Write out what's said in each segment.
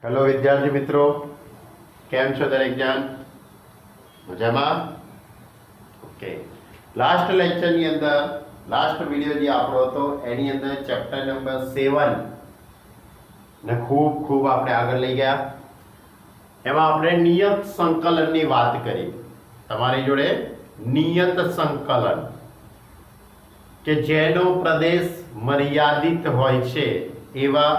Hello વિદ્યાર્થી મિત્રો, કેમ છો દરેક જણ? મજામાં? ઓકે. લાસ્ટ લેક્ચરની અંદર લાસ્ટ વિડિયો જે આપણો હતો એની અંદર ચેપ્ટર નંબર 7 ને ખૂબ આપણે આગળ લઈ ગયા. એમાં આપણે નિયત સંકલનની વાત કરી. તમારી જોડે નિયત સંકલન કે જેનો પ્રદેશ મર્યાદિત હોય છે એવા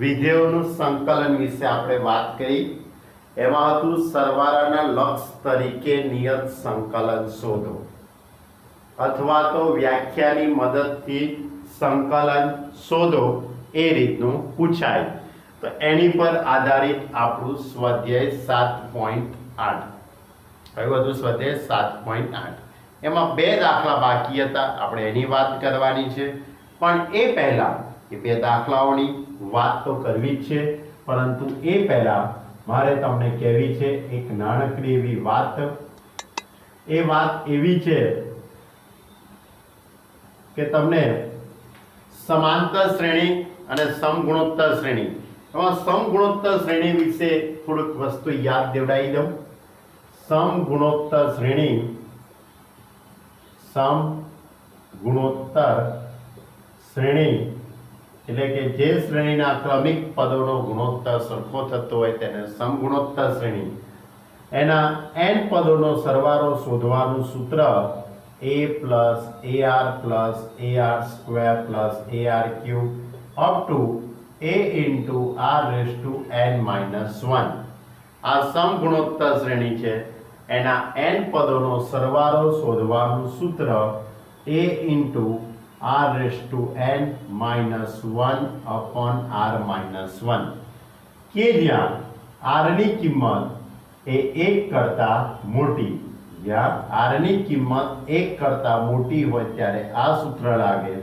વિધેયોનું સંકલન વિશે આપણે વાત કરી. એમાં હતું સરવાળાના લક્ષ તરીકે નિયત સંકલન શોધો, અથવા તો વ્યાખ્યાની મદદથી સંકલન શોધો એ રીતનું પૂછાય. તો એની પર આધારિત આપણું સ્વાધ્યાય 7.8 કયું હતું? સ્વાધ્યાય 7.8. એમાં બે દાખલા બાકી હતા, આપણે એની વાત કરવાની છે. પણ એ પહેલા એ બે દાખલાઓની વાત તો કરવી જ છે, પરંતુ એ પહેલા મારે તમને કહેવી છે એક નાનકડી એવી વાત. એ વાત એવી છે કે તમને સમાંતર શ્રેણી અને સમગુણોત્તર શ્રેણી, એમાં સમગુણોત્તર શ્રેણી વિશે થોડીક વસ્તુ યાદ દેવડાવી દઉં. સમગુણોત્તર શ્રેણી, સમગુણોત્તર શ્રેણી એટલે કે જે શ્રેણીના ક્રમિક પદોનો ગુણોત્તર સરખો થતો હોય તેને સમગુણોત્તર શ્રેણી. એના n પદોનો સરવાળો શોધવાનું સૂત્ર a plus ar plus ar square plus ar cube up to a into r raised to n minus 1. આ સમગુણોત્તર શ્રેણી છે. એના n પદોનો સરવાળો શોધવાનું સૂત્ર a into r raised to n minus 1 upon r minus 1, કે જ્યાં r ની કિંમત એ 1 કરતા મોટી, જ્યાં r ની કિંમત 1 કરતા મોટી હોય ત્યારે આ સૂત્ર લાગે.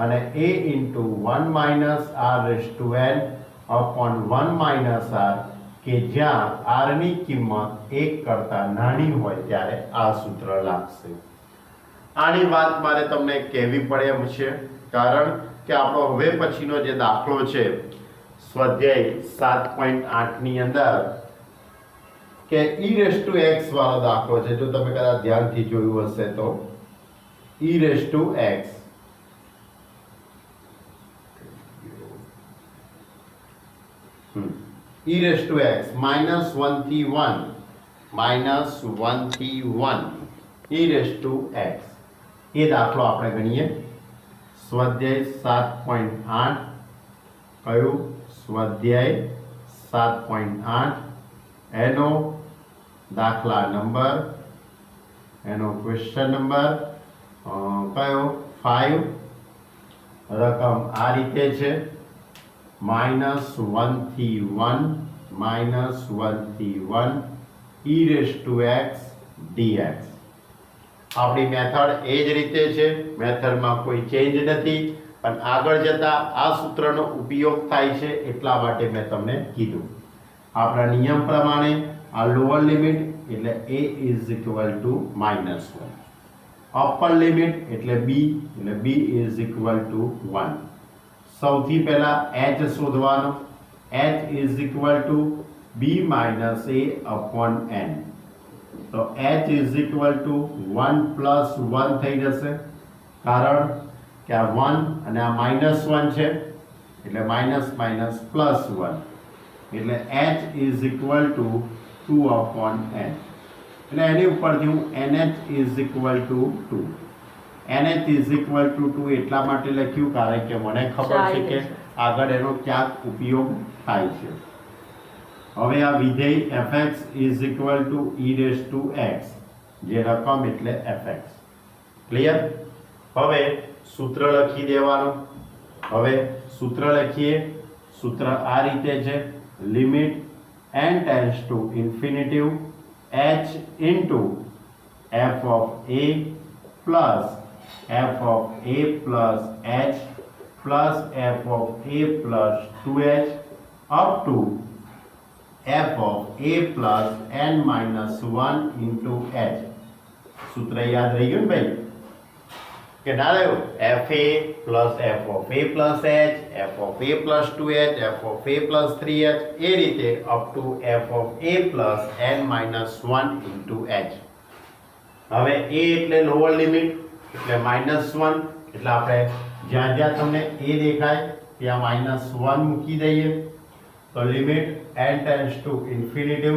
અને a into 1 minus r raised to n upon 1 minus r, કે જ્યાં r ની કિંમત 1 કરતા નાની હોય ત્યારે આ સૂત્ર લાગશે. આની વાત મારે તમને કહેવી પડે એમ છે, કારણ કે આપણો હવે પછીનો જે દાખલો છે સ્વાધ્યાય 7.8 ની અંદર કે e raised to x વાળો દાખલો છે. જો તમે કદાચ ધ્યાનથી જોયું હશે તો e raised to x e raised to x -1 થી 1 -1 થી 1 e raised to x, એ દાખલો આપણે ગણીએ. સ્વાધ્યાય 7.8 કયું? સ્વાધ્યાય 7.8 એનો દાખલા નંબર, એનો ક્વેશ્ચન નંબર કયો? 5. રકમ આ રીતે છે: -1 થી 1 -1 થી 1 e raised to x dx. આપણી મેથડ એ જ રીતે છે, મેથડમાં કોઈ ચેન્જ નથી, પણ આગળ જતા આ સૂત્રનો ઉપયોગ થાય છે એટલા માટે મેં તમને કીધું. આપણા નિયમ પ્રમાણે આ લોઅર લિમિટ એટલે a is equal to -1, upper limit એટલે b એટલે b is equal to 1. સૌથી પહેલા h શોધવાનો. h is equal to b minus a upon n. તો h is equal to 1 plus 1 થઈ જશે, કારણ કે આ 1 અને આ -1 છે એટલે માઇનસ માઇનસ પ્લસ 1, એટલે h is equal to 2 upon n. એટલે એની ઉપરથી હું nh is equal to 2. nh is equal to 2 એટલા માટે લખ્યું કારણ કે મને ખબર છે કે આગળ એનો ક્યાંક ઉપયોગ થાય છે. હવે આ વિધેય fx is equal to e raised to x, જે રકમ એટલે fx. ક્લિયર? હવે સૂત્ર લખી દેવાનું. હવે સૂત્ર લખીએ. સૂત્ર આ રીતે છે: limit n tends to infinitive h into f of a plus f of a plus h plus f of a plus 2h up to f of a plus n minus 1 into h. સૂત્ર યાદ રહી ગયું ને ભાઈ? કે ના રહ્યું fa plus f of a plus h, f of a plus 2h, f of a plus 3h, એ રીતે up to f of a plus n minus 1 into h. હવે a એટલે લોઅર લિમિટ એટલે -1, એટલે આપણે જ્યાં જ્યાં તમને a દેખાય ત્યાં -1 મૂકી દઈએ. તો limit n tends to infinitive,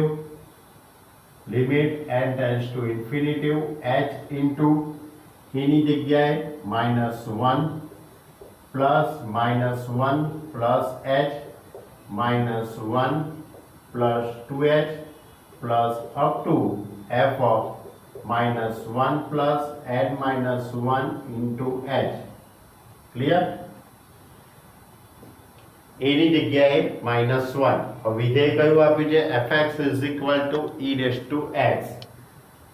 limit n tends to infinitive h into એની જગ્યાએ -1 plus -1 plus h -1 plus 2h plus up to f of -1 plus n -1 into h. Clear? એની જગ્યાએ -1. હવે વિધેય કયું આપ્યું છે? fx is equal to e raise to x.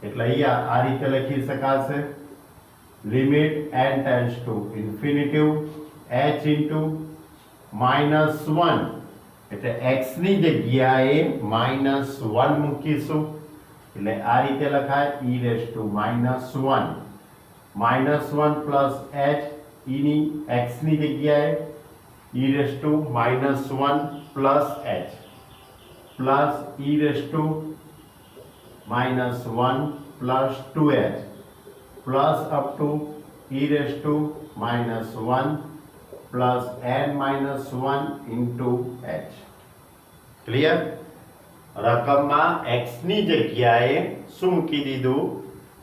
એટલે અહીંયા આ રીતે લખી શકાશે limit n tends to infinitive h into -1, એટલે x ની જગ્યાએ -1 મૂકીશું એટલે આ રીતે લખાય e raise to -1 plus h ની x ની જગ્યાએ e raise to -1 plus h plus e raise to -1 plus 2h plus up to e raise to -1 plus n -1 into h. Clear? રકમમાં x ની જગ્યાએ શું મૂકી દીધું?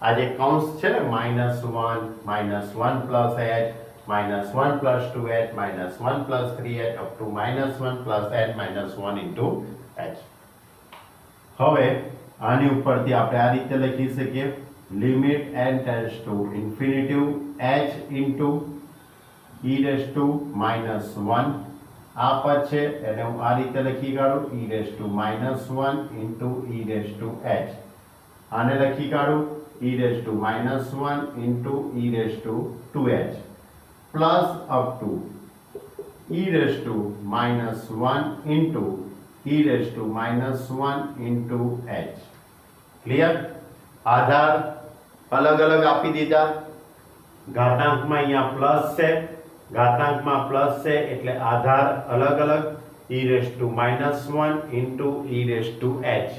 આ જે કૌંસ છે ને -1 plus h -1 plus 2h -1 plus 3h up to -1 plus n -1 into h. હવે આની ઉપરથી આપણે આ રીતે લખી શકીએ limit n tends to infinitive h into e raise to -1. આ પદ છે એને હું આ રીતે લખી કાઢું e raise to -1 into e raise to h. આને લખી કાઢું e raise to -1 into e raise to 2h plus up to e raise to -1 into e raise to -1 into h. Clear? આધાર અલગ અલગ આપી દીધા. ઘાતાંકમાં અહીંયા પ્લસ છે, ઘાતાંકમાં પ્લસ છે એટલે આધાર અલગ અલગ e raise to -1 into e raise to h.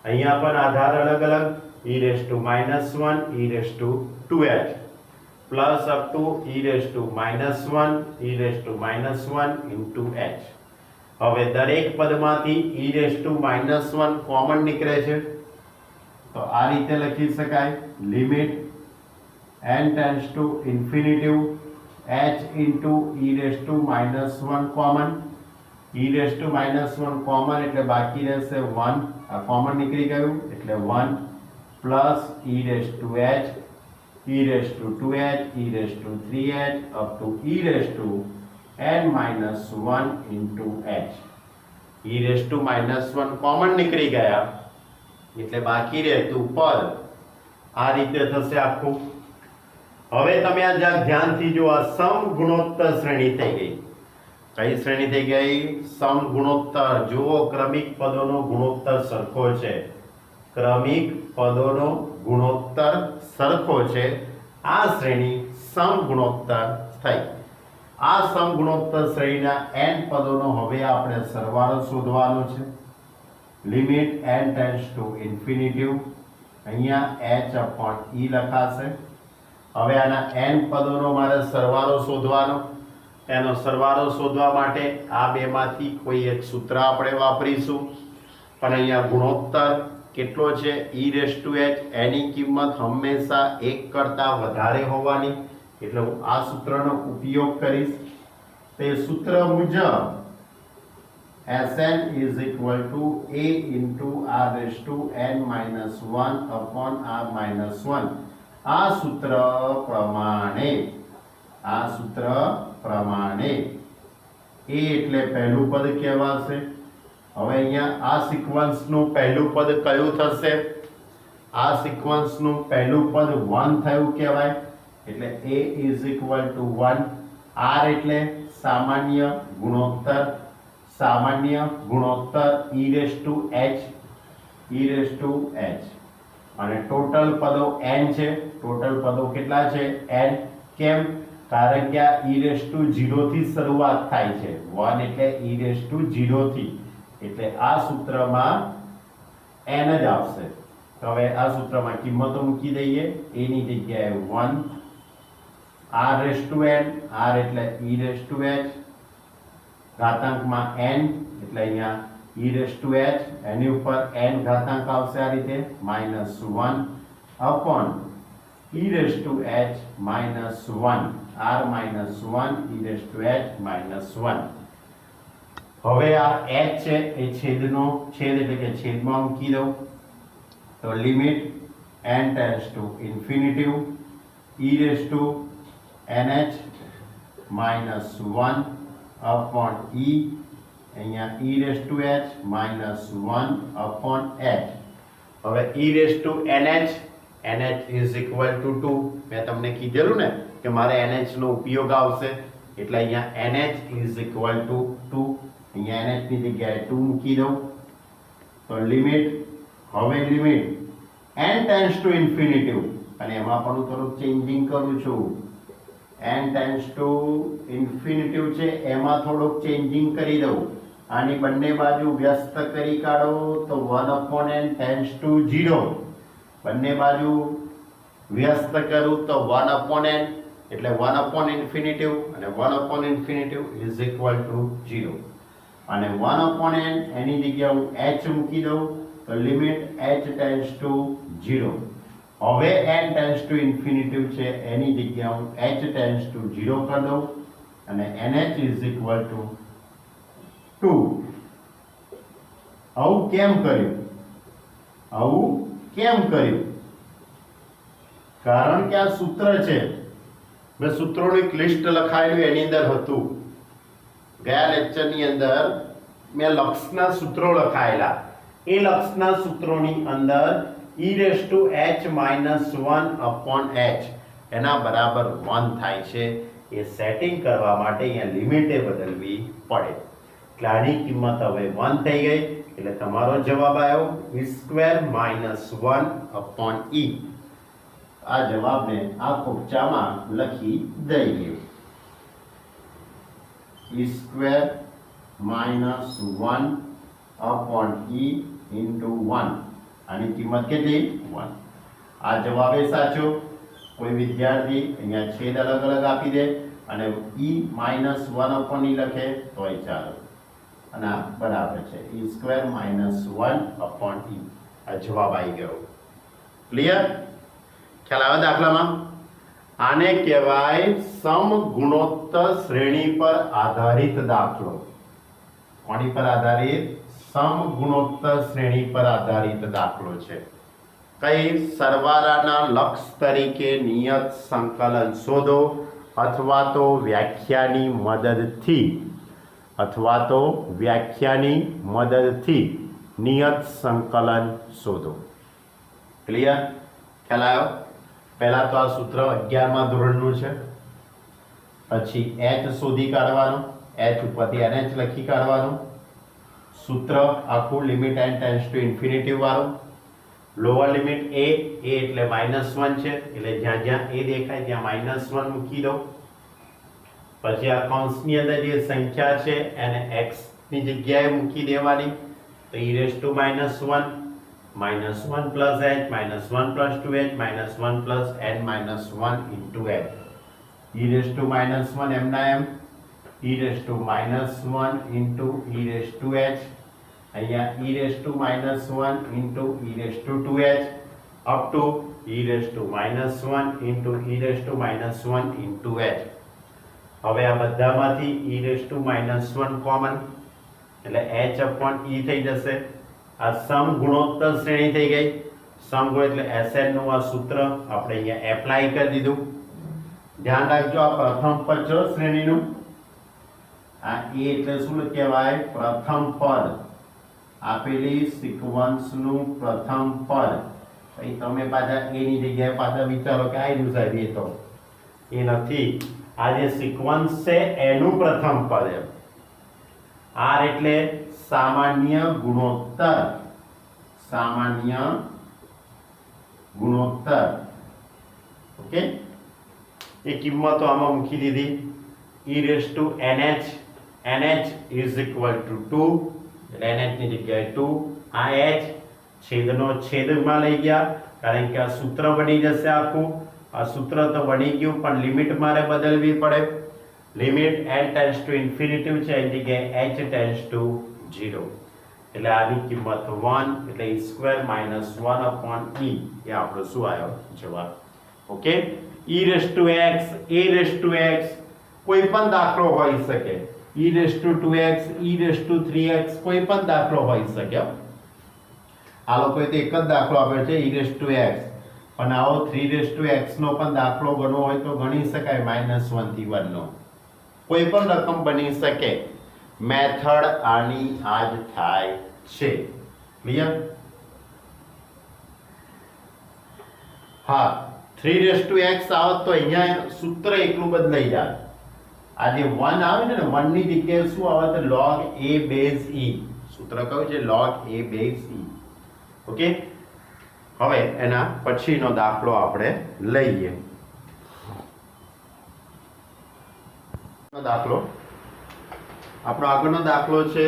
અહીંયા પણ આધાર અલગ અલગ e raise to -1 e raise to 2h plus up to e raise to -1 e raise to -1 into h. હવે દરેક પદમાંથી e રેઝ ટુ -1 કોમન નીકળે છે તો આ રીતે લખી શકાય limit n tends to infinitive h into e raise to -1 common. e raise to -1 common એટલે બાકી રહેશે 1. આ કોમન નીકળી ગયું એટલે 1 plus e raise to h e raise to 2h e raise to 3h up to e raise to n -1 into h. e raise to -1 common નીકળી ગયા એટલે બાકી રહેતું પદ આ રીતે થશે આખું. હવે તમે આ ધ્યાનથી જો આ સમગુણોત્તર શ્રેણી થઈ ગઈ. કઈ શ્રેણી થઈ ગઈ? સમગુણોત્તર. જુઓ ક્રમિક પદોનો ગુણોત્તર સરખો છે, ક્રમિક પદોનો ગુણોત્તર સરખો છે. આ શ્રેણી સમગુણોત્તર થઈ. આ સમગુણોત્તર શ્રેણીના n પદોનો હવે આપણે સરવાળો શોધવાનો છે. Limit n tends to infinitive, અહીંયા h અપોન e લખાશે. હવે આના n પદોનો મારે સરવાળો શોધવાનો. એનો સરવાળો શોધવા માટે આ બેમાંથી કોઈ એક સૂત્ર આપણે વાપરીશું. પણ અહીંયા ગુણોત્તર કેટલો છે? e raise to h. એની કિંમત હંમેશા 1 કરતાં વધારે હોવાની, એટલે હું આ સૂત્રનો ઉપયોગ કરીશ. તે સૂત્ર મુજબ Sn is equal to a into r raised to n minus 1 upon r minus 1. આ સૂત્ર પ્રમાણે a એટલે પહેલું પદ કહેવાશે. હવે અહીંયા આ સિક્વન્સનું પહેલું પદ કયું થશે? આ સિક્વન્સનું પહેલું પદ 1 થયું કહેવાય એટલે a is equal to 1. r એટલે સામાન્ય ગુણોત્તર e raised to h અને ટોટલ પદો n છે. ટોટલ પદો કેટલા છે? n. કેમ? કારણ કે આ e0 થી શરૂઆત થાય છે. 1 એટલે e0 થી, એટલે આ સૂત્રમાં n જ આવશે. તો હવે આ સૂત્રમાં કિંમતો મૂકી દઈએ. a ની જગ્યાએ 1, r⁻n, r એટલે e⁻h, ઘાતાંકમાં n એટલે અહીંયા e⁻h, એની ઉપર n ઘાતાંક આવશે આ રીતે -1 upon e⁻h -1, r -1 e⁻h -1. હવે આ h છે એ છેદનો છેદ એટલે કે છેદમાં મૂકી દઉં. તો limit n tends to infinity e⁻ nh -1 upon e, અહીંયા e⁻h -1 upon h. હવે e⁻nh, nh is equal to 2. મેં તમને કીધેલું ને કે મારે nh નો ઉપયોગ આવશે, એટલે અહીંયા nh is equal to 2. અહીંયા nh ની જગ્યાએ 2 મૂકી દઉં. તો લિમિટ, હવે limit n tends to infinity, અને એમાં પણ હું થોડુંક ચેન્જિંગ કરું છું. n ટેન્ડ્સ ટુ ઇન્ફિનિટી છે એમાં થોડુંક ચેન્જિંગ કરી દઉં. આની બંને બાજુ વ્યસ્ત કરી કાઢો તો 1/n ટેન્ડ્સ ટુ 0. બંને બાજુ વ્યસ્ત કરું તો 1/n એટલે 1/∞ અને 1/∞ is equal to 0. અને 1/n એની જગ્યાએ હું h મૂકી દઉં તો લિમિટ h ટેન્ડ્સ ટુ 0. હવે n ટેન્ડ્સ ટુ ઇન્ફિનિટી છે એની જગ્યાએ હું h ટેન્ડ્સ ટુ 0 કરી દઉં અને nh is equal to 2. આવું કેમ કર્યું? કારણ કે આ સૂત્ર છે, મેં સૂત્રોની એક લિસ્ટ લખાયેલું એની અંદર હતું. ગયા લેક્ચરની અંદર મેં લક્ષના સૂત્રો લખાયેલા. એ લક્ષના સૂત્રોની અંદર e⁻h -1 upon h એના બરાબર 1 થાય છે. એ સેટિંગ કરવા માટે અહીંયા લિમિટે બદલવી પડે. એટલે આની કિંમત હવે 1 થઈ ગઈ, એટલે તમારો જવાબ આવ્યો e² -1 upon e. આ જવાબને આ કોષ્ટકમાં લખી દઈએ. e² -1 upon e into 1. આની કિંમત કેટલી? 1. આ જવાબ એ સાચો. કોઈ વિદ્યાર્થી અહીંયા છેદ અલગ અલગ આપી દે અને e -1 upon e લખે તોય ચાલે. અને આ બરાબર છે e² -1 upon e. આ જવાબ આવી ગયો. ક્લિયર? ખ્યાલ આવે દાખલામાં? આને કહેવાય સમગુણોત્તર શ્રેણી પર આધારિત દાખલો. કોની પર આધારિત? સમગુણોત્તર શ્રેણી પર આધારિત દાખલો છે. કઈ? સરવાળાના લક્ષ તરીકે નિયત સંકલન શોધો અથવા તો વ્યાખ્યાની મદદથી નિયત સંકલન શોધો. ક્લિયર? ખ્યાલ આવ્યો? પહેલા તો આ સૂત્ર 11મા ધોરણનું છે. પછી h શોધી કાઢવાનું, h ઉપરથી nh લખી કાઢવાનું. સૂત્ર આખું limit n tends to infinity વાળું. લોઅર લિમિટ a એટલે -1 છે, એટલે જ્યાં જ્યાં a દેખાય ત્યાં -1 મૂકી દો. પછી આ કૌંસની અંદર જે સંખ્યા છે એને x ની જગ્યાએ મૂકી દેવાની. તો e⁻ -1 -1 plus h -1 plus 2h -1 plus n -1 into h. e⁻1 એમના એમ, e⁻1 into e⁻h, અહીંયા e⁻1 into e⁻2h up to e⁻1 into e⁻1 into h. હવે આ બધામાંથી e⁻1 કોમન એટલે h upon e થઈ જશે. આ સમગુણોત્તર શ્રેણી થઈ ગઈ. સમગુણ એટલે Sn નું આ સૂત્ર આપણે અહીંયા એપ્લાય કરી દીધું. ધ્યાન રાખજો આ પ્રથમ પદ છે શ્રેણીનું. આ a એટલે શું કહેવાય? પ્રથમ પદ. આપેલી સિક્વન્સનું પ્રથમ પદ. પછી તમે પાછા a ની જગ્યાએ પાછા વિચારો કે આ રહ્યું સાહેબ, એ તો એ નથી. આ જે સિક્વન્સ છે એનું પ્રથમ પદ એમ. r એટલે સામાન્ય ગુણોત્તર. ઓકે, એ કિંમતો આમાં મૂકી દીધી. e raise to nh, nh is equal to 2, એટલે nh ની જગ્યાએ 2. આ h છેદનો છેદમાં લઈ ગયા, કારણ કે આ સૂત્ર બની જશે આખું. આ સૂત્ર તો બની ગયું, પણ લિમિટ મારે બદલવી પડે. Limit n tends to infinity છે, એની જગ્યાએ h ટેન્ડ્સ ટુ 0. એટલે આની કિંમત 1, એટલે e square minus 1 upon e, એ આપણો શું આવ્યો જવાબ. Okay, e raise to x, a raise to x, કોઈ પણ દાખલો હોઈ શકે. e raise to 2x, e raise to 3x, કોઈ પણ દાખલો હોઈ શકે. આ લોકોએ તો એક જ દાખલો આપ્યો છે, e રેઝ ટુ x, પણ આવો 3 રેઝ ટુ x નો પણ દાખલો બનવો હોય તો ગણી શકાય, -1 થી 1 નો કોઈ પણ રકમ બની શકે. મેથડ આની આ જ થાય છે. ક્લિયર? હા, 3 રેઝ ટુ x આવત તો અહીંયા સૂત્ર એટલું બદલાઈ જાય. આ જે 1 આવે છે ને, 1 ની જગ્યાએ શું આવે તો log a બેઝ e. સૂત્ર કયું છે? log a base e. Okay, હવે એના પછીનો દાખલો આપણે લઈએ. દાખલો આપણો આગળનો દાખલો છે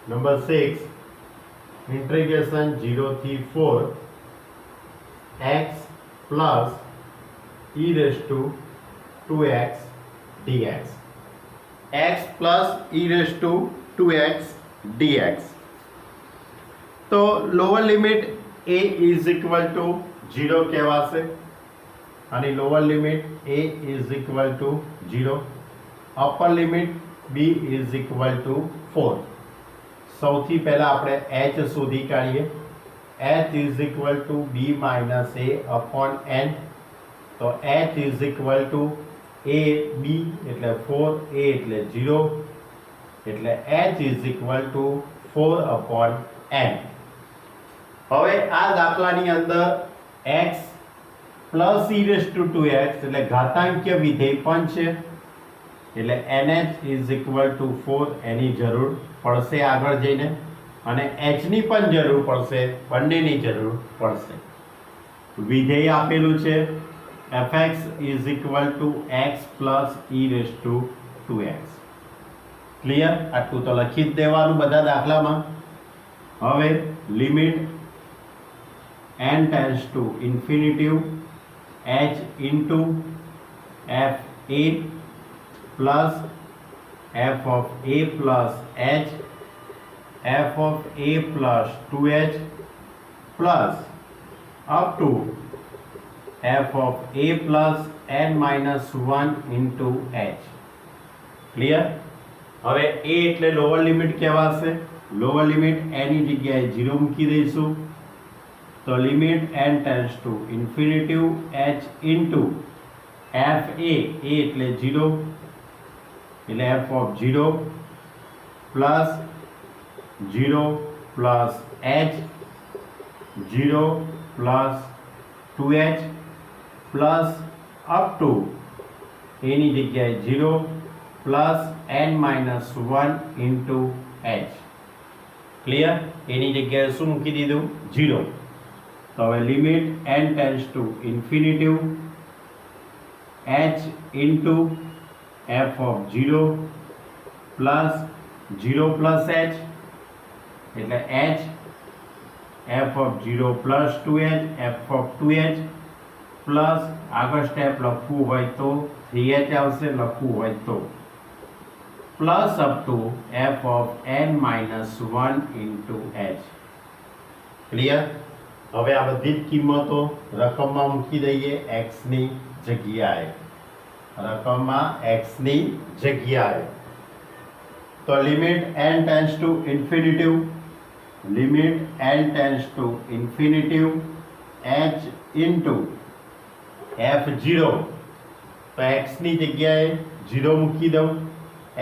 નંબર 6, ઇન્ટિગ્રેશન 0 થી 4 x plus e raise to 2x dx. x plus e raise to 2x dx. તો lower limit a is equal to 0 કહેવાશે, અને lower limit a is equal to 0, upper limit b is equal to 4. સૌથી પહેલા આપણે h શોધી કાઢીએ. h is equal to b minus a upon n. તો h is equal to a b એટલે 4, a એટલે 0, એટલે h is equal to 4 upon n. હવે આ દાખલાની અંદર x plus e raise to 2x એટલે ઘાતાંકીય વિધેય પણ છે, એટલે nh ઇઝ ઇક્વલ ટુ 4 એની જરૂર પડશે આગળ જઈને, અને h ની પણ જરૂર પડશે, બંનેની જરૂર પડશે. વિધેય આપેલું છે fx is equal to x plus e raise to 2x. Clear? આટલું તો લખી જ દેવાનું બધા દાખલામાં. હવે limit n tends to infinity h into f a plus f of a plus h, f of a plus 2h plus up to f of a plus n minus 1 into h. Clear? હવે a એટલે lower limit કહેવાશે. Lower limit એની જગ્યાએ 0 મૂકી દઈશું. તો limit n tends to infinity h into f a એટલે 0, એટલે f of 0 plus 0 plus h, 0 plus 2h plus up to એની જગ્યાએ 0 plus n minus 1 into h. Clear? એની જગ્યાએ શું મૂકી દીધું? 0. તો હવે limit n tends to infinity h into f of 0 plus 0 plus h એટલે h, f of 0 plus 2h, f of 2h plus આગળ સ્ટેપ લખવું હોય તો 3h આવશે, લખવું હોય તો plus up to f of n minus 1 into h. Clear? હવે આ બધી જ કિંમતો રકમમાં મૂકી દઈએ x ની જગ્યાએ. રકમમાં x ની જગ્યાએ. તો limit n tends to infinity, limit n tends to infinity h into f0. તો x ની જગ્યાએ 0 મૂકી દઉં.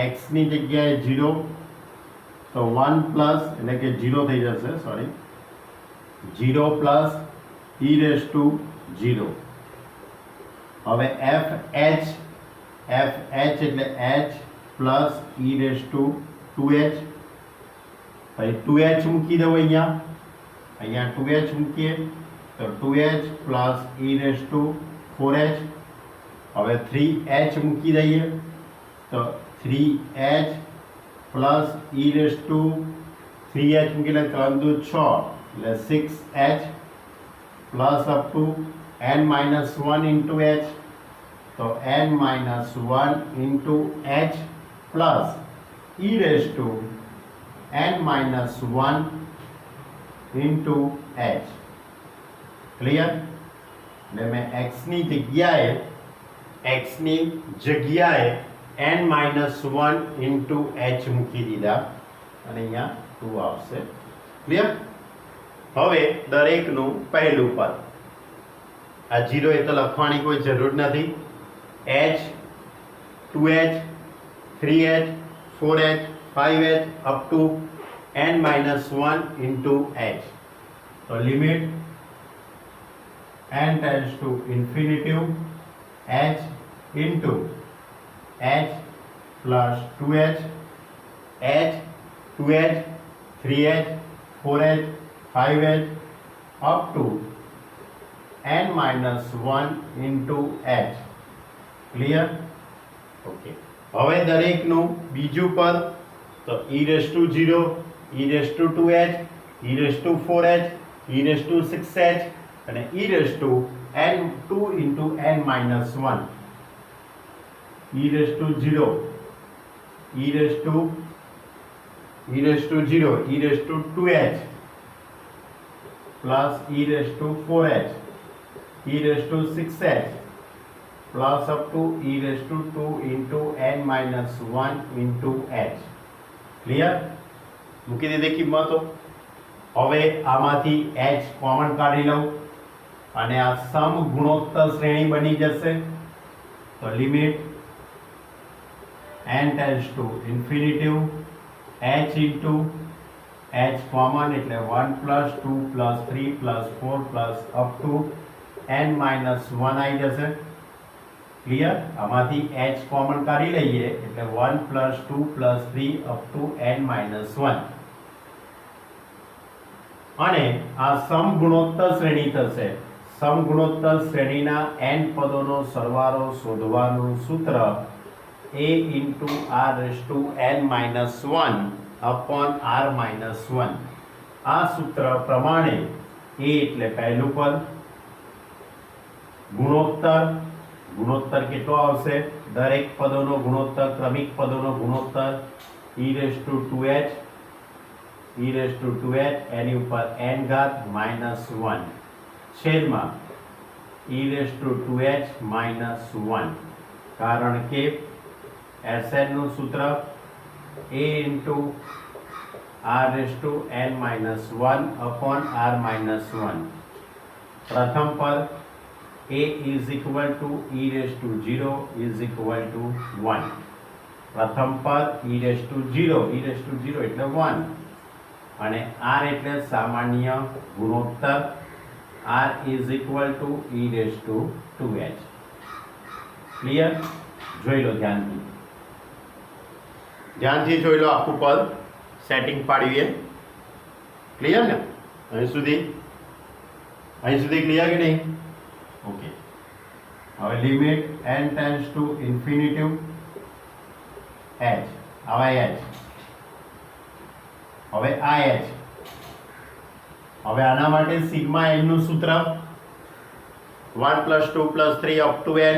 x ની જગ્યાએ 0, તો 1 પ્લસ એટલે કે 0 થઈ જશે, sorry, 0 plus e raise to 0. હવે f h એટલે h plus e raise to 2h. પછી 2h મૂકી દઉં અહીંયા 2h મૂકીએ તો 2h plus e raise two 4h હવે 3h મૂકી દઈએ તો 3h plus e raise to 3h મૂકીને 3 દુ 6 એટલે 6h plus up two n minus 1 into h તો n minus 1 into h plus e raise to n minus 1 into h. Clear? એટલે મેં x ની જગ્યાએ n માઇનસ 1 ઇન્ટુ h મૂકી દીધા અને અહીંયા 2 આવશે. ક્લિયર? હવે દરેકનું પહેલું પદ, આ 0 એ તો લખવાની કોઈ જરૂર નથી. h 2h 3h 4h 5h up to n minus 1 into h. તો limit n tends to infinity h into h plus 2h, h 2h 3h 4h 5h up to n minus 1 into h. Clear? Okay. હવે દરેકનું બીજું પદ તો e raised to 0, e raised to 2h, e raised to 4h, e raised to 6h અને e raised to n2 into n minus 1, e raised to 0, e raised to 0, e raised to 2h plus e raised to 4h, e raised to 6h plus up to e raised to 2 into n minus 1 into h. Clear? મૂકી દીધી કિંમતો. હવે આમાંથી h common કાઢી લઉં અને આ સમ ગુણોત્તર શ્રેણી બની જશે. તો limit n tends to infinity h into h common એટલે 1 plus 2 plus 3 plus 4 plus up to n minus 1 આવી જશે. ક્લિયર? આમાંથી h કોમન કાઢી લઈએ એટલે 1 plus 2 plus 3 up to n minus 1 અને આ સમગુણોત્તર શ્રેણી થશે. સમગુણોત્તર શ્રેણીના n પદોનો સરવાળો શોધવાનું સૂત્ર a into r raised to n minus 1 upon r minus 1. આ સૂત્ર પ્રમાણે a એટલે પહેલું પદ, ગુણોત્તર કેટલો આવશે? દરેક પદોનો ગુણોત્તર, ક્રમિક પદોનો ગુણોત્તર e raised to 2h, e raised to 2h એની ઉપર n ઘાત minus 1 છેદમાં e raised to 2h minus 1. કારણ કે Sn નું સૂત્ર a into r raised to n minus 1 upon r minus 1. પ્રથમ પદ a is equal to e raised to 0 is equal to 1. પ્રથમ પદ e raised to 0 એટલે 1 અને r એટલે સામાન્ય ગુણોત્તર r is equal to e raised to 2h. Clear? જોઈ લો ધ્યાનથી જોઈ લો આખું પદ, સેટિંગ પાડીએ. ક્લિયર ને? અહીં સુધી ક્લિયર કે નહીં? ઓકે. હવે limit n tends to infinity h, હવે h, હવે આ h. હવે આના માટે સિગ્મા n નું સૂત્ર 1 plus 2 plus 3 up to n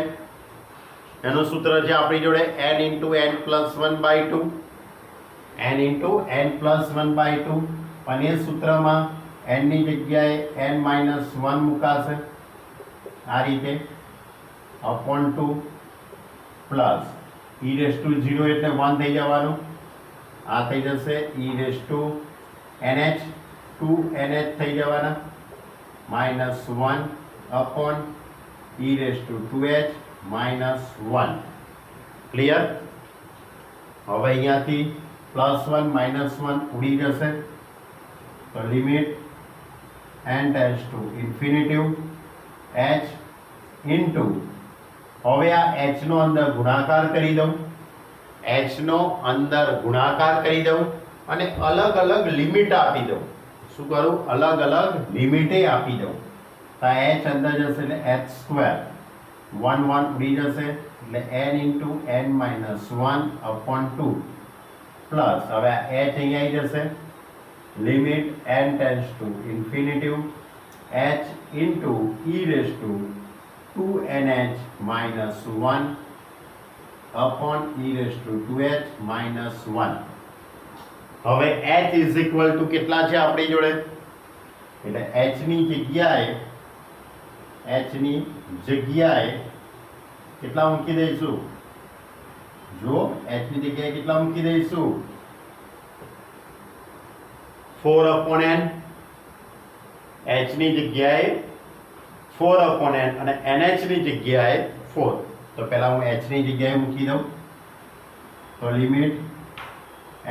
એનું સૂત્ર છે આપણી જોડે n into n plus 1 by 2, n into n plus 1 by 2. પણ એ સૂત્રમાં n ની જગ્યાએ n minus 1 મુકાશે આ રીતે upon 2 plus e raised to 0 એટલે 1 થઈ જવાનું, આ થઈ જશે e raised to nh 2nh થઈ જવાના minus 1 upon e raised to 2h minus 1. Clear? હવે અહીંયાથી +1 -1 ઉડી જશે. તો limit n tends to infinity h into, હવે આ h નો અંદર ગુણાકાર કરી દઉં, અને અલગ અલગ લિમિટ આપી દઉં. શું કરું? અલગ અલગ લિમિટે આપી દઉં. તો h અંદર જશે એટલે h² 1 1 ઉડી જશે એટલે n into n minus 1 upon 2 plus હવે આ h અહીંયા આવી જશે limit n tends to infinitive h into e raised to 2nh minus 1 upon e raised to 2h minus 1. હવે h is equal to કેટલા છે આપણી જોડે એટલે h ની જગ્યાએ કેટલા મૂકી દઈશું જો h ની જગ્યાએ કેટલા મૂકી દઈશું 4 upon n h ની જગ્યાએ 4 upon n અને nh ની જગ્યાએ 4 તો પહેલા હું h ની જગ્યાએ મૂકી દઉં તો limit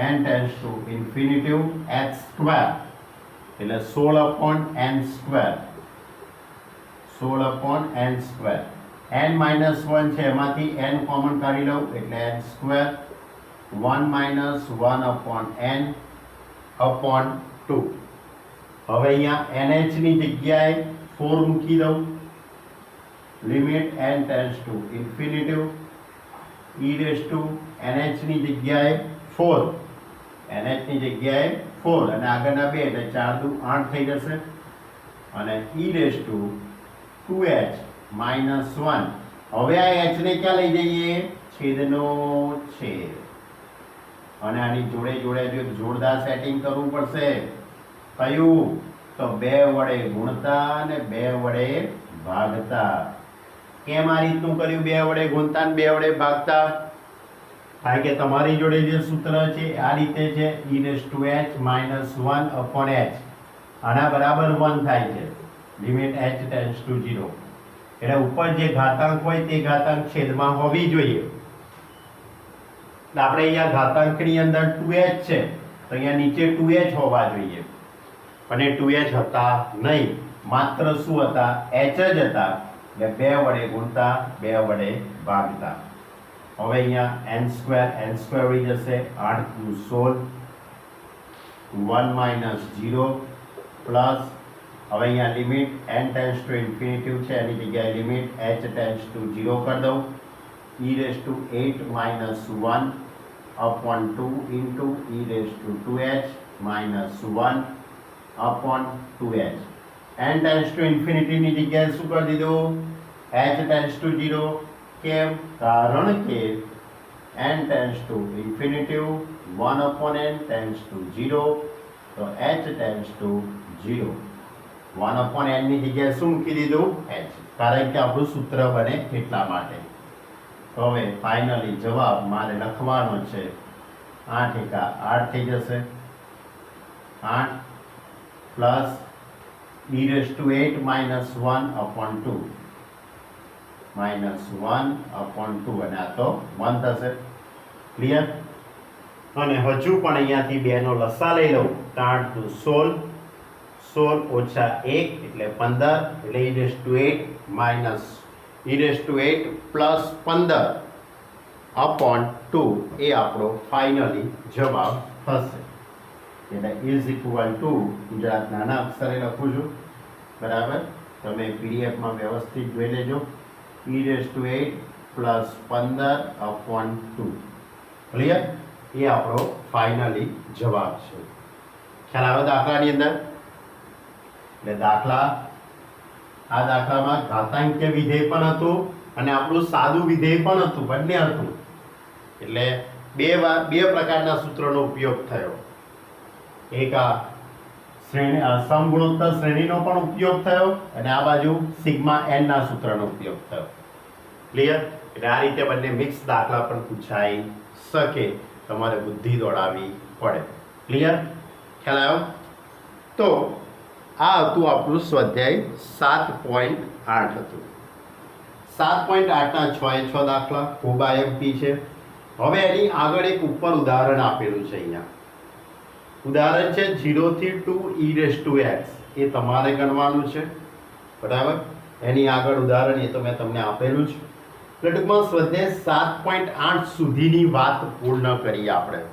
n tends to infinitive h square એટલે 16 upon n square 16 upon n square n minus 1 છે એમાંથી n કોમન કાઢી લઉં એટલે n square 1 minus 1 upon n upon 2 હવે અહીંયા nh ની જગ્યાએ 4 મૂકી દઉં limit n tends to infinitive e raised to nh ની જગ્યાએ 4 nh ની જગ્યાએ 4 અને આગળના 2 એટલે 4 દુ 8 થઈ જશે અને e raised to 2h minus 1 હવે આ h ને ક્યાં લઈ જઈએ છેદનો છેદ અને આની જોડે જોડે જો જોરદાર સેટિંગ કરવું પડશે કયું તો 2 વડે ગુણતા અને 2 વડે ભાગતા કેમ આ રીતનું કર્યું 2 વડે ગુણતા અને 2 વડે ભાગતા કારણ કે તમારી જોડે જે સૂત્ર છે આ રીતે છે e raised to h minus 1 upon h આના બરાબર 1 થાય છે લિમિટ h tends to 0 એટલે ઉપર જે ઘાતાંક હોય તે ઘાતાંક છેદમાં હોવી જોઈએ આપણે અહીંયા ઘાતાંકની અંદર 2h છે તો અહીંયા નીચે 2h હોવા જોઈએ પણ એ 2h હતા નહીં માત્ર શું હતા h જ હતા એટલે 2 વડે ગુણતા 2 વડે ભાગતા હવે અહીંયા n square ઉડી જશે 8 × 16 1 minus 0 પ્લસ હવે અહીંયા limit n tends to infinitive છે એની જગ્યાએ લિમિટ h tends to 0 કરી દઉં e raised to 8 minus 1 upon 2 into e raised to 2h minus 1 upon 2h n tends to infinity ની જગ્યાએ શું કરી દીધું h tends to 0 કેમ કારણ કે n tends to infinitive 1 upon n tends to 0 તો h tends to 0 1 upon n ની જગ્યાએ શું મૂકી દીધું h કારણ કે આપણું સૂત્ર બને એટલા માટે તો હવે ફાઇનલી જવાબ મારે લખવાનો છે 8 એકા 8 થઈ જશે 8 plus e raised to 8 minus 1 upon 2 minus 1 upon 2 અને આ તો 1 થશે ક્લિયર અને હજુ પણ અહીંયાથી 2 નો લસા લઈ લઉં તો 8 × 16 16 ઓછા 1 એટલે 15 એટલે e raised to 8 minus e raised to 8 plus 15 upon 2 એ આપણો ફાઇનલી જવાબ થશે એટલે ઇઝ ઇક્વલ ટુ ગુજરાત નાના અક્ષરે લખું છું બરાબર તમે પીડીએફમાં વ્યવસ્થિત જોઈ લેજો e raised to 8 plus 15 upon 2 clear એ આપણો ફાઇનલી જવાબ છે ખ્યાલ આવે દાખલાની અંદર એટલે આ દાખલામાં ઘાતાંકીય વિધેય પણ હતું અને આપણું સાદું વિધેય પણ હતું બંને હતું એટલે બે પ્રકારના સૂત્રોનો ઉપયોગ થયો એક આ સમગુણોત્તર શ્રેણીનો પણ ઉપયોગ થયો અને આ બાજુ સિગ્મા n ના સૂત્રનો ઉપયોગ થયો ક્લિયર એટલે આ રીતે બંને મિક્સ દાખલા પણ પૂછાઈ શકે તમારે બુદ્ધિ દોડાવવી પડે ક્લિયર ખ્યાલ આવ્યો તો આ હતું આપણું સ્વાધ્યાય 7.8 હતું 7.8 ના 6 એ 6 દાખલા ખૂબ આઈએમપી છે હવે એની આગળ એક ઉપર ઉદાહરણ આપેલું છે અહીંયા ઉદાહરણ છે 0 થી 2 e raised to x એ તમારે ગણવાનું છે બરાબર એની આગળ ઉદાહરણ એ તો મેં તમને આપેલું છે એટલે ટૂંકમાં સ્વાધ્યાય 7.8 સુધીની વાત પૂર્ણ કરી આપણે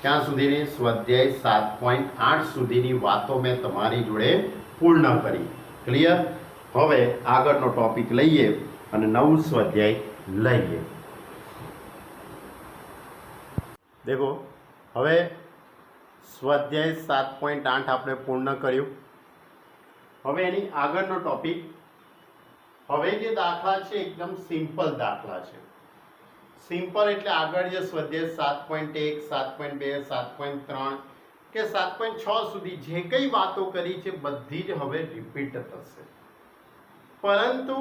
ક્યાં સુધીની સ્વાધ્યાય 7.8 સુધીની વાતો મેં તમારી જોડે પૂર્ણ કરી ક્લિયર હવે આગળનો ટોપિક લઈએ અને નવું સ્વાધ્યાય લઈએ. દેખો હવે સ્વાધ્યાય 7.8 આપણે પૂર્ણ કર્યું. હવે એની આગળનો ટોપિક, હવે જે દાખલા છે એકદમ સિમ્પલ દાખલા છે. સિમ્પલ એટલે આગળ જે સ્વાધ્યાય 7.1, 7.2, 7.3 કે 7.6 સુધી જે કંઈ વાતો કરી છે બધી જ હવે રિપીટ થશે, પરંતુ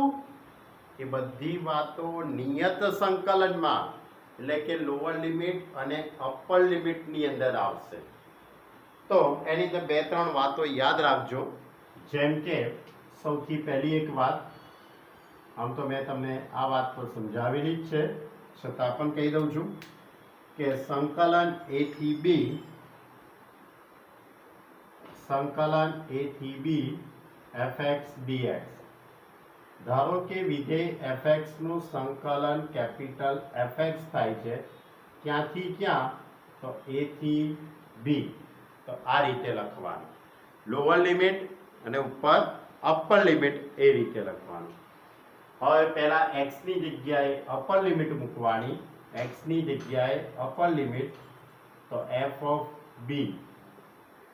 એ બધી વાતો નિયત સંકલનમાં એટલે કે લોઅર લિમિટ અને અપર લિમિટની અંદર આવશે. તો એની અંદર બે ત્રણ વાતો યાદ રાખજો. જેમ કે સૌથી પહેલી એક વાત, આમ તો મેં તમને આ વાત તો સમજાવેલી જ છે, છતાં પણ કહી દઉં છું કે સંકલન a થી b, સંકલન a થી b fx dx. ધારો કે વિધેય fx નું સંકલન કેપિટલ fx થાય છે, ક્યાંથી ક્યાં? તો a થી b. તો આ રીતે લખવાનું, લોઅર લિમિટ અને ઉપર અપર લિમિટ એ રીતે લખવાનું. હવે પહેલા x ની જગ્યાએ અપર લિમિટ મૂકવાની, x ની જગ્યાએ અપર લિમિટ તો f of b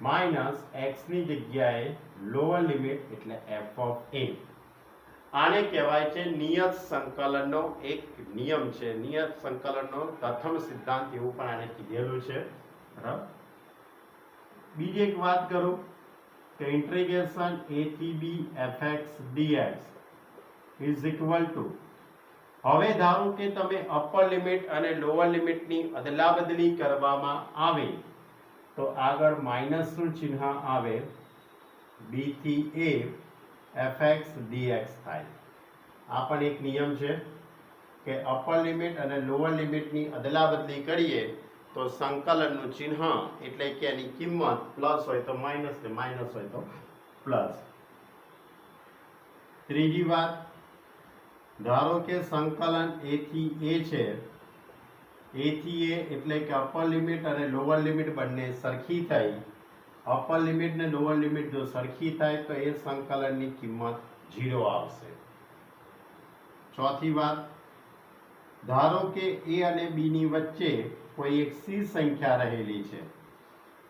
minus x ની જગ્યાએ લોઅર લિમિટ એટલે f ઓફ a. આને કહેવાય છે નિયત સંકલનનો એક નિયમ છે, નિયત સંકલનનો પ્રથમ સિદ્ધાંત એવું પણ આને કીધેલું છે. બરાબર. બીજી એક વાત કરું કે ઇન્ટિગ્રેશન a થી b fx dx is equal two, હવે ધારો કે તમે અપર લિમિટ અને લોઅર લિમિટની અદલાબદલી કરવામાં આવે તો આગળ માઇનસનું ચિહ્ન આવે, b થી a fx dx થાય. આ પણ એક નિયમ છે કે અપર લિમિટ અને લોઅર લિમિટની અદલાબદલી કરીએ તો સંકલનનું ચિહ્ન એટલે કે એની કિંમત પ્લસ હોય તો માઇનસ ને માઇનસ હોય તો પ્લસ. ત્રીજી વાત, ધારો કે સંકલન a થી a છે, a થી a એટલે કે અપર લિમિટ અને લોઅર લિમિટ બંને સરખી થઈ, અપર લિમિટ ને લોઅર લિમિટ જો સરખી થાય તો એ સંકલનની કિંમત 0 આવશે. ચોથી વાત, ધારો કે a અને b ની વચ્ચે કોઈ એક c સંખ્યા રહેલી છે,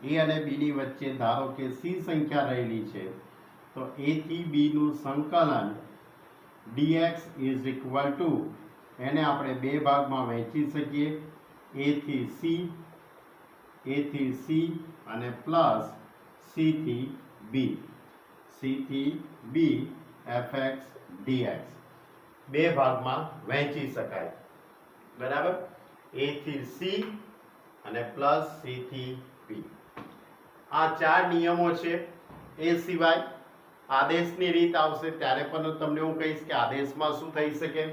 a અને b ની વચ્ચે ધારો કે c સંખ્યા રહેલી છે, તો a થી b નું સંકલન dx ઇઝ ઇક્વલ ટુ, એને આપણે બે ભાગમાં વહેંચી શકીએ, a થી c અને પ્લસ c થી b fx dx બે ભાગમાં વહેંચી શકાય. બરાબર. a થી c અને પ્લસ c થી b. આ ચાર નિયમો છે. એ સિવાય આદેશની રીત આવશે ત્યારે પણ તમને હું કહીશ કે આદેશમાં શું થઈ શકે.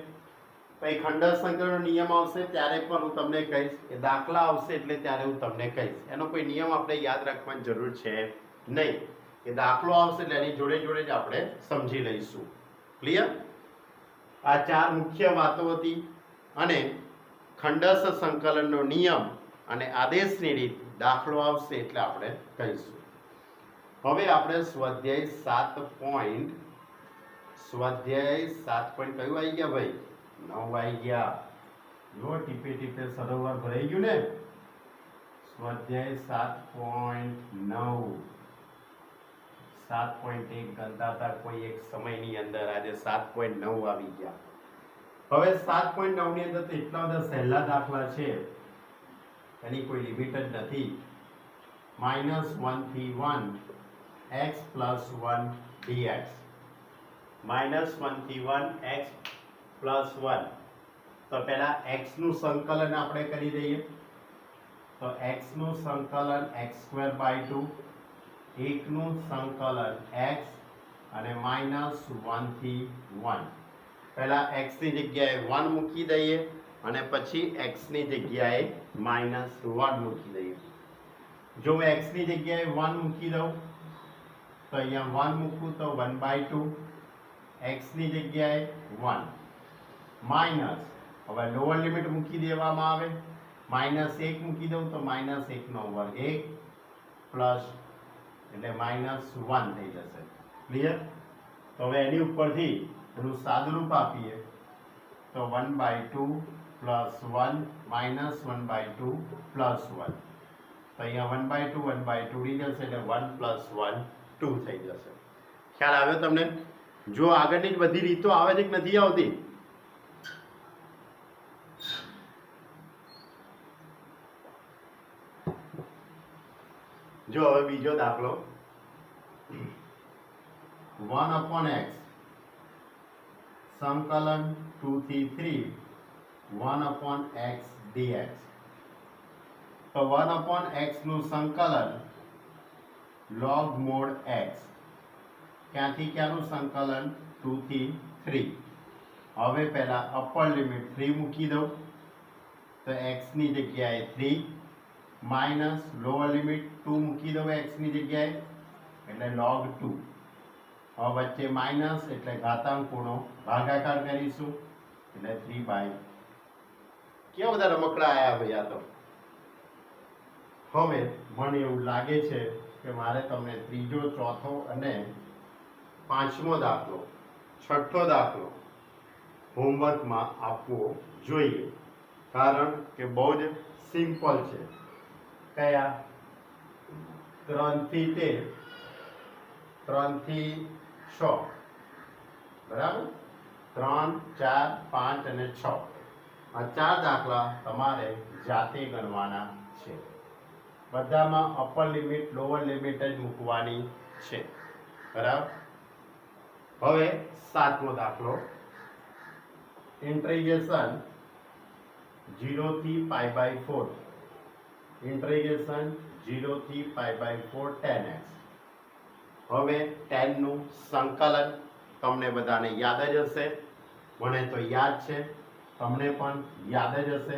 પછી ખંડર સંકરણનો નિયમ આવશે ત્યારે પણ હું તમને કહીશ, કે દાખલા આવશે એટલે ત્યારે હું તમને કહીશ. એનો કોઈ નિયમ આપણે યાદ રાખવાની જરૂર છે નહીં, કે દાખલો આવશે એટલે એની જોડે જોડે જ આપણે સમજી લઈશું. ક્લિયર? આ ચાર મુખ્ય વાતો હતી અને ખંડસ સંકલનનો નિયમ અને આદેશની રીત, દાખલો આવશે એટલે આપણે કહીશું. હવે આપણે સ્વાધ્યાય 7 કયું આવી ગયા ભાઈ? 9 આવી ગયા. જો ટીપે ટીપે સરોવર ભરાઈ ગયું ને. સ્વાધ્યાય 7.9, 7.1 ગણતા હતા કોઈ એક સમયની અંદર, આજે 7.9 આવી ગયા. હવે 7.9 ની અંદર તો એટલા બધા સહેલા દાખલા છે, એની કોઈ લિમિટ જ નથી. -1 થી 1 x plus 1 dx, -1 થી 1 x plus 1. તો પહેલા x નું સંકલન આપણે કરી દઈએ. તો x નું સંકલન x²/2, 1 નું સંકલન x અને -1 થી 1. પહેલા x ની જગ્યાએ 1 મૂકી દઈએ અને પછી x ની જગ્યાએ -1 મૂકી દઈએ. જો હું x ની જગ્યાએ 1 મૂકી દઉં તો અહીંયા 1 મૂકું તો 1/2, x ની જગ્યાએ 1 માઇનસ, હવે લોઅર લિમિટ મૂકી દેવામાં આવે, -1 મૂકી દઉં તો -1/2 પ્લસ એટલે -1 થઈ જશે. ક્લિયર? તો હવે એની ઉપરથી એનું સાદુરૂપ આપીએ તો 1/2 પ્લસ 1 માઇનસ 1/2 પ્લસ 1, તો અહીંયા 1/2 1/2 ઉડી જશે એટલે 1 પ્લસ 1 2 થઈ જશે. ખ્યાલ આવ્યો તમને? જો આગળની જ બધી રીતો આવે છે કે નથી આવતી? જો હવે બીજો દાખલો 1/x સંકલન 2 થી 3 1/x dx. તો 1/x નું સંકલન log mod x, ક્યાંથી ક્યાંનું સંકલન 2 થી 3. હવે પહેલા અપર લિમિટ 3 મૂકી દઉં તો x ની જગ્યાએ 3 માઇનસ લોઅર લિમિટ 2 મૂકી દઉં x ની જગ્યાએ એટલે log 2. હવે વચ્ચે માઇનસ એટલે ઘાતાંક ખૂણો ભાગાકાર કરીશું એટલે 3/. કેવા બધા રમકડા આયા ભાઈ આ તો. હવે મને એવું લાગે છે કે મારે તમને ત્રીજો, ચોથો અને પાંચમો દાખલો, છઠ્ઠો દાખલો હોમવર્કમાં આપવો જોઈએ, કારણ કે બહુ જ સિમ્પલ છે. કયા? 3 થી 13, 3 થી 6, બરાબર? 3, 4, 5 અને 6 આ 4 દાખલા તમારે જાતે ગણવાના છે. બધામાં અપર લિમિટ લોઅર લિમિટ જ મૂકવાની છે, બરાબર? હવે સાતમો દાખલો ઇન્ટિગ્રેશન 0 થી π/4, ઇન્ટિગ્રેશન 0 થી π/4 tan x. હવે tan નું સંકલન તમને બધાને યાદ જ હશે, મને તો યાદ છે, તમને પણ યાદ જ હશે.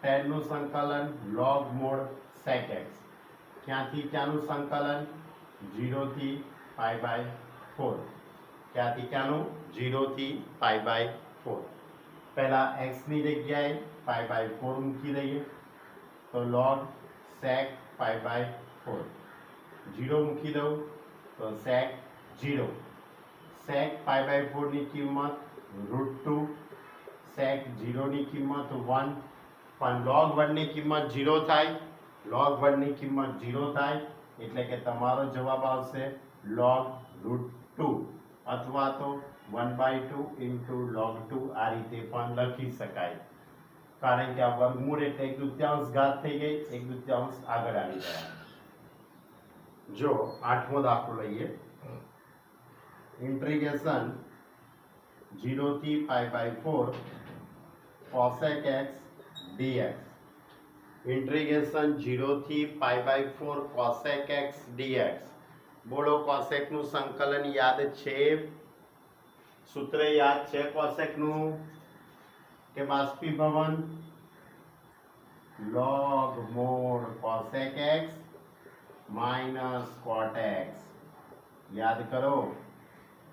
tan નું સંકલન log mod sec x, ક્યાંથી ક્યાંનું સંકલન 0 થી π/4, ક્યાંથી ક્યાંનું 0 થી π/4. પહેલા x ની જગ્યાએ π/4 મૂકી દઈએ તો log sec π/4, 0 મૂકી દઉં તો sec 0, sec π/4 ની કિંમત √2, sec 0 ની કિંમત 1, પણ log 1 ની કિંમત 0 થાય, log 1 ની કિંમત 0 થાય એટલે કે તમારો જવાબ આવશે log √2 અથવા તો 1/2 * log 2. આ રીતે પણ લખી શકાય, કારણ કે આ વર્ગમૂળ એટલે 1/2 ઘાત થઈ ગઈ, 1/2 આગળ આવી ગયા. જો આઠમો દાખલો લઈએ ઇન્ટિગ્રેશન 0 થી π/4 cosec x dx. ઇન્ટિગ્રેશન 0 થી π/4 cosec x dx. બોલો cosec નું સંકલન યાદ છે? સૂત્ર યાદ છે cosec નું કે બાષ્પીભવન? log mod cosec x minus cot x. યાદ કરો,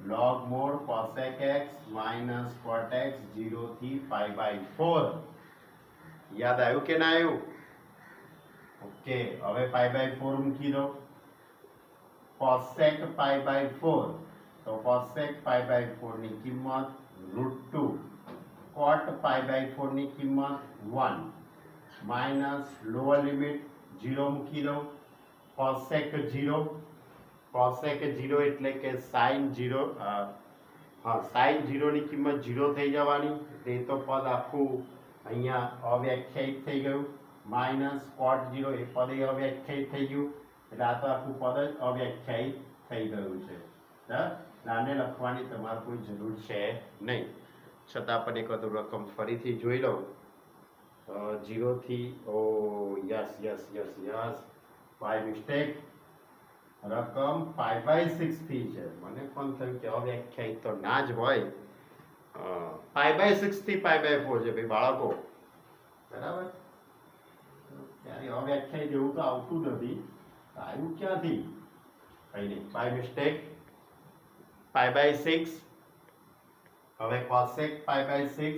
log mod cosec x minus cot x 0 થી π/4. યાદ આવ્યું કે ના આવ્યું? ઓકે, હવે π/4 મૂકી દો. cosec π/4, તો cosec π/4 ની કિંમત √2, cot π/4 ની કિંમત 1 માઇનસ લોઅર લિમિટ 0 મૂકી દો. cosec 0, cosec 0 એટલે કે sin 0, sin 0 ની કિંમત 0 થઈ જવાની, તે તો પદ આખું અહીંયા અવ્યાખ્યાયિત થઈ ગયું. માઇનસ cot 0, એ પદ અવ્યાખ્યાયિત થઈ ગયું, એટલે આ તો આખું પદ જ અવ્યાખ્યાયિત થઈ ગયું છે. આને લખવાની તમારે કોઈ જરૂર છે નહીં. છતાં પણ એક વખત રકમ ફરીથી જોઈ લો. 0 થી યસ બાય મિસ્ટેક રકમ π/6 થી છે. મને પણ થયું કે અવ્યાખ્યાયિત તો ના જ હોય. π/6 થી π/4 છે ભાઈ બાળકો, બરાબર? ત્યારે અવ્યાખ્યાયિત એવું તો આવતું નથી, આવ્યું ક્યાંથી? કઈ નહીં, બાય મિસ્ટેક π/6. હવે cosec π/6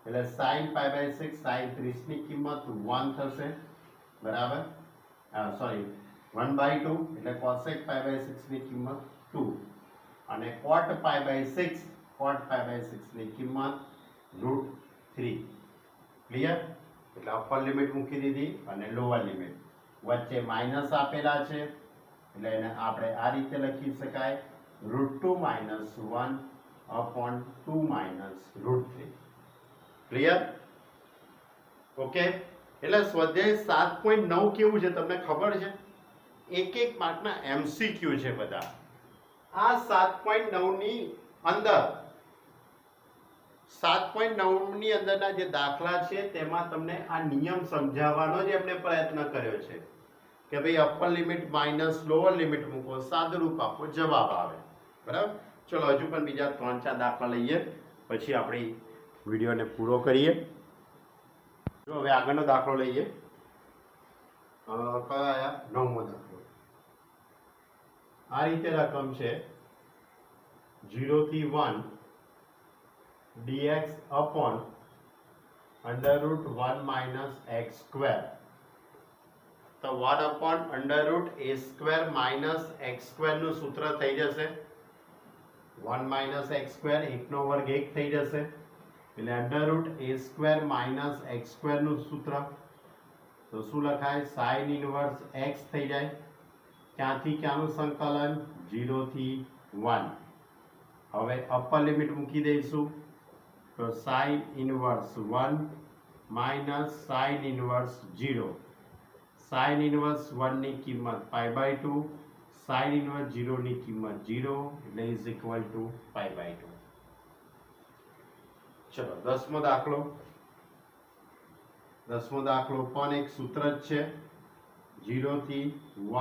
એટલે sin π/6, sin 30 ની કિંમત 1 થશે, બરાબર? સોરી 1/2 એટલે cosec π/6 ની કિંમત 2 અને cot π/6, cot π/6 ની કિંમત √3 ક્લિયર. એટલે અપર લિમિટ મૂકી દીધી અને લોઅર લિમિટ વચ્ચે માઇનસ આપેલા છે એટલે એને આપણે આ રીતે લખી શકાય √2 - 1/2 - √3 ક્લિયર. ઓકે. એટલે સ્વાધ્યાય 7.9 કેવું છે તમને ખબર છે? એક માર્કના એમસીક્યુ છે બધા. આ 7.9 ની અંદર 7.9 ની અંદરના જે દાખલા છે તેમાં તમને આ નિયમ સમજાવવાનો જ એમને પ્રયત્ન કર્યો છે કે ભાઈ upper limit minus lower limit મૂકો, સાદુરૂપ આપો, જવાબ આવે. બરાબર. ચલો હજુ પણ બીજા 3-4 દાખલા લઈએ પછી આપણી વિડીયોને પૂરો કરીએ. જો હવે આગળનો દાખલો લઈએ. કયો આયા? 9મો દાખલો. આ રીતે રકમ છે 0 થી 1 dx upon √1 - x square. તો 1 upon √a² - x square નું સૂત્ર થઈ જશે 1 - x square, 1 નો વર્ગ 1 થઈ જશે એટલે √a² - x square નું સૂત્ર તો શું લખાય? sin ઇનવર્સ x થઈ જાય. ક્યાંથી ક્યાંનું સંકલન? 0 થી 1. હવે અપર લિમિટ મૂકી દઈશું તો sin inverse 1 minus sin inverse 0. sin inverse 1 ની કિંમત π/2, sin ઇનવર્સ 0 ની કિંમત 0 એટલે ઇઝ ઇક્વલ ટુ π/2. ચલો 10મો દાખલો. 10મો દાખલો પણ એક સૂત્ર જ છે 0 થી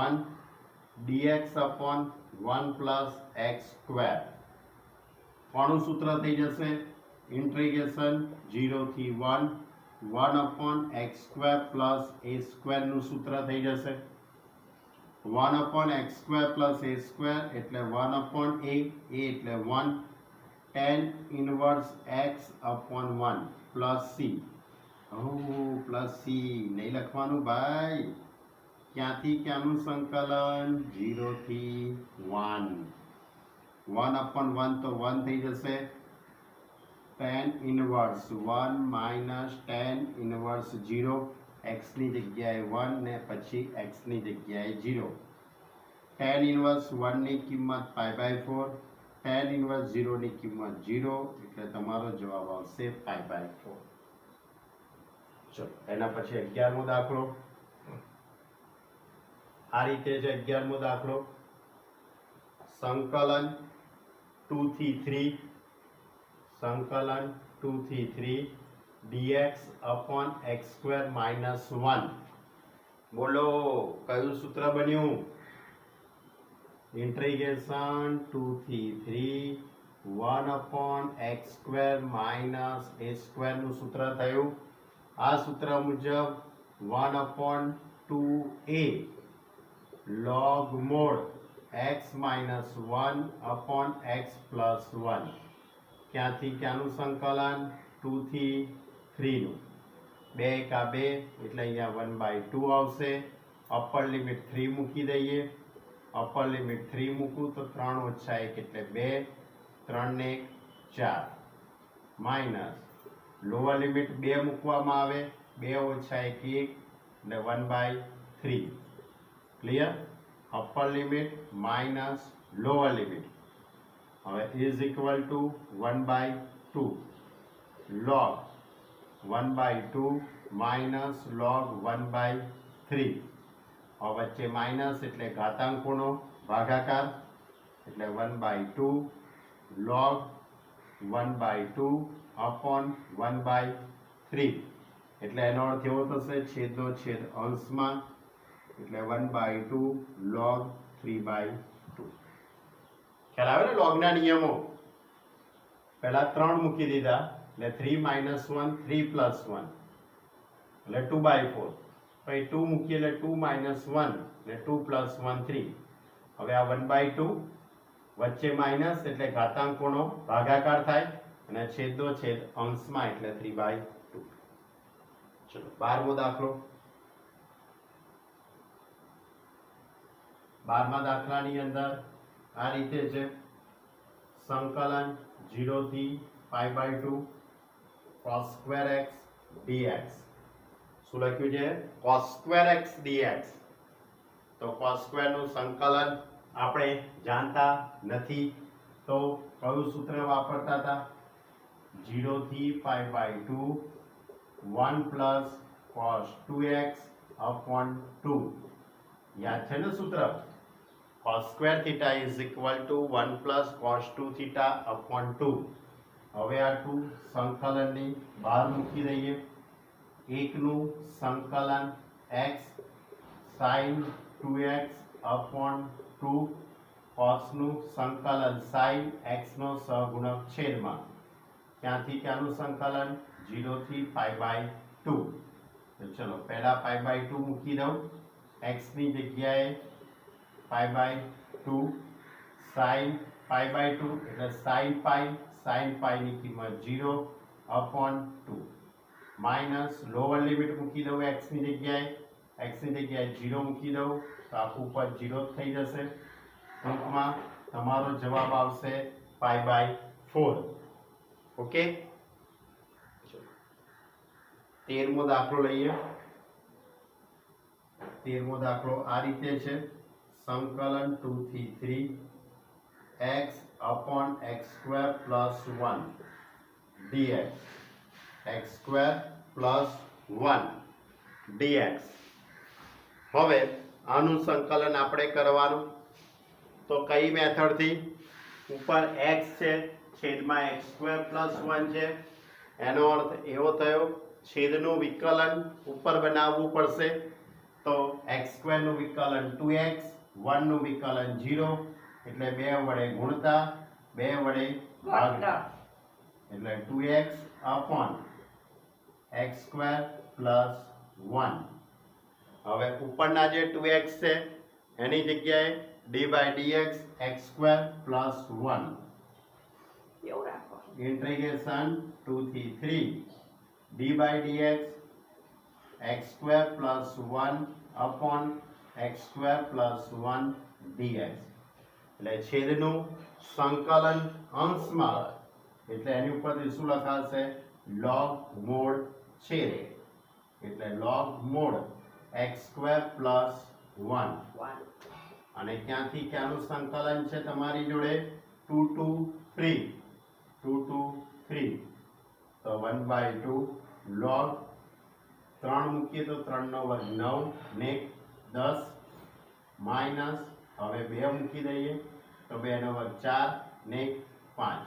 1 dx upon 1 + x square. કોનું સૂત્ર થઈ જશે? ઇન્ટિગ્રેશન 0 થી 1 1 upon x square plus a square નું સૂત્ર થઈ જશે 1 upon x square plus a square એટલે 1 upon a એટલે 1 tan inverse x upon 1 plus c. Plus C નહીં લખવાનું ભાઈ. ક્યાંથી ક્યાંનું સંકલન? 0 થી 1. 1 upon 1 તો 1 થઈ જશે tan inverse 1 minus tan inverse 0 x ની જગ્યાએ 1 ને પછી x ની જગ્યાએ 0. tan ઇનવર્સ 1 ની કિંમત π/4, tan ઇનવર્સ 0 ની કિંમત 0 એટલે તમારો જવાબ આવશે π/4. ચલો એના પછી 11મો દાખલો. આ રીતે છે 11મો દાખલો. સંકલન 2 થી 3 dx upon x square minus 1. બોલો કયું સૂત્ર બન્યું? ઇન્ટિગ્રેશન 2 થી 3 1 upon x square minus a square નું સૂત્ર થયું. આ સૂત્ર મુજબ 1 upon 2a log mod x minus 1 upon x plus 1. ક્યાંથી ક્યાંનું સંકલન? 2 થી 3 નું 2 કા 2 એટલે અહીંયા 1/2 આવશે. અપર લિમિટ 3 મૂકી દઈએ. અપર લિમિટ 3 મૂકું તો 3 - 1 એટલે 2, 3 ને 4 માઇનસ લોઅર લિમિટ 2 મૂકવામાં આવે 2 - 1 એટલે 1/3. Clear. Upper limit minus lower limit હવે is equal to 1/2 log 1/2 minus log 1/3. હવે વચ્ચે માઇનસ એટલે ઘાતાંકોનો ભાગાકાર એટલે 1/2 log 1/2 upon 1/3 એટલે એનો અર્થ એવો થશે છેદનો છેદ અંશમાં એટલે 1/2 log 3/2. ખ્યાલ આવે ને લોગના નિયમો? પહેલા 3 મૂકી દીધા એટલે 3 - 1 3 + 1 એટલે 2/4. પછી 2 મૂકીએ એટલે 2 - 1 એટલે 2 + 1 3. હવે આ 1/2 વચ્ચે માઇનસ એટલે ઘાતાંકોનો ભાગાકાર થાય અને છેદનો છેદ અંશમાં એટલે 3/2. ચલો 12મો દાખલો. 12મા દાખલાની અંદર આ રીતે છે સંકલન 0 થી π/2 cos square x dx. શું લખ્યું છે? cos square x dx. તો cos square નું સંકલન આપણે જાણતા નથી, તો કયું સૂત્ર વાપરતા હતા? 0 થી pi by 2 1 plus cos 2x upon 2. યાદ છે ને સૂત્ર? cos square theta is equal to 1 plus cos 2 theta upon 2. હવે આ 2 સંકલનની બહાર મૂકી દઈએ. એકનું સંકલન x sin 2x upon 2, cos નું સંકલન sin x નો સહગુણક છેદમાં ક્યાંથી ક્યાંનું સંકલન? 0 થી pi by 2. તો ચલો પહેલા pi by 2 મૂકી દઉં. x ની જગ્યાએ pi by 2 sin pi by 2 એટલે sin pi ની કિંમત 0 upon 2 માઇનસ લોઅર લિમિટ મૂકી દઉં x ની જગ્યાએ 0 મૂકી દઉં તો આખું પદ 0 થઈ જશે. ટૂંકમાં તમારો જવાબ આવશે pi by 4. ઓકે, 13મો દાખલો લઈએ. 13મો દાખલો આ રીતે છે. સંકલન 2 થી 3 x upon x square plus 1 dx. x square plus 1 dx. હવે આનું સંકલન આપણે કરવાનું, તો કઈ મેથડથી? ઉપર x છે છેદમાં x square plus 1 છે, એનો અર્થ એવો થયો છેદનું વિકલન ઉપર બનાવવું પડશે. તો x square નું વિકલન 2x, 1 નું વિકલન 0, એટલે 2 વડે ગુણતા 2 વડે ભાગતા, એટલે 2x upon x square plus 1. હવે ઉપરના જે 2x છે એની જગ્યાએ d by dx x square plus 1 integration 2 થી 3 d by dx x square plus 1 upon x square plus 1 dx. એટલે છેદનું સંકલન અંશમાં, એટલે એની ઉપરથી શું લખાશે? log mod છેદ, એટલે log mod x square plus 1. અને ક્યાંથી ક્યાંનું સંકલન છે તમારી જોડે? 2 to 3. તો 1 by 2 log 3 મૂકીએ તો 3 નો વર્ગ 9 ને 10 માઇનસ હવે 2 મૂકી દઈએ તો 2 નો વર્ગ 4 ને 5.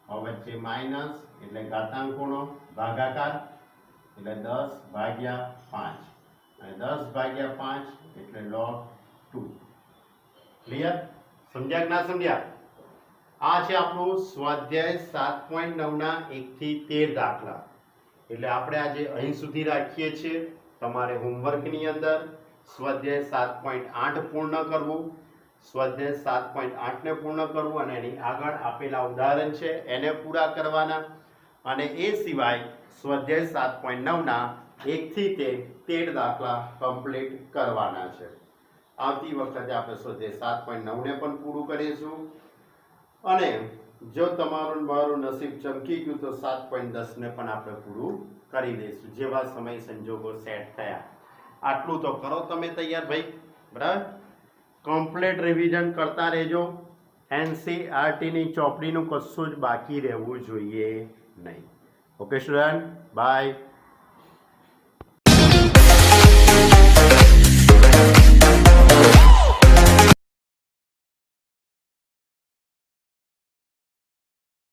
હવે વચ્ચે માઇનસ એટલે ઘાતાંકોનો ભાગાકાર એટલે 10 ભાગ્યા 5 અને 10 ભાગ્યા 5 એટલે log 2. ક્લિયર? સમજ્યા કે ના સમજ્યા? આ છે આપણું સ્વાધ્યાય 7.9 ના 1 થી 13 દાખલા. એટલે આપણે આજે અહીં સુધી રાખીએ છીએ. તમારે હોમવર્કની અંદર સ્વાધ્યાય 7.8 પૂર્ણ કરવું, સ્વાધ્યાય 7.8 ને પૂર્ણ કરવું અને એની આગળ આપેલા ઉદાહરણ છે એને પૂરા કરવાના. અને એ સિવાય સ્વાધ્યાય 7.9 ના 1 થી 13 દાખલા કમ્પ્લીટ કરવાના છે. આવતી વખતે આપણે સ્વાધ્યાય 7.9 ને પણ પૂરું કરીશું. અને જો તમારું મારું નસીબ ચમકી ગયું તો 7.10 ને પણ આપણે પૂરું કરી દઈશું જેવા સમય સંજોગો સેટ થયા. આટલું તો કરો તમે તૈયાર ભાઈ, બરાબર? કમ્પ્લીટ રિવિઝન કરતા રહેજો. એનસીઆરટીની ચોપડીનું કશું જ બાકી રહેવું જોઈએ નહીં. Okay student, by.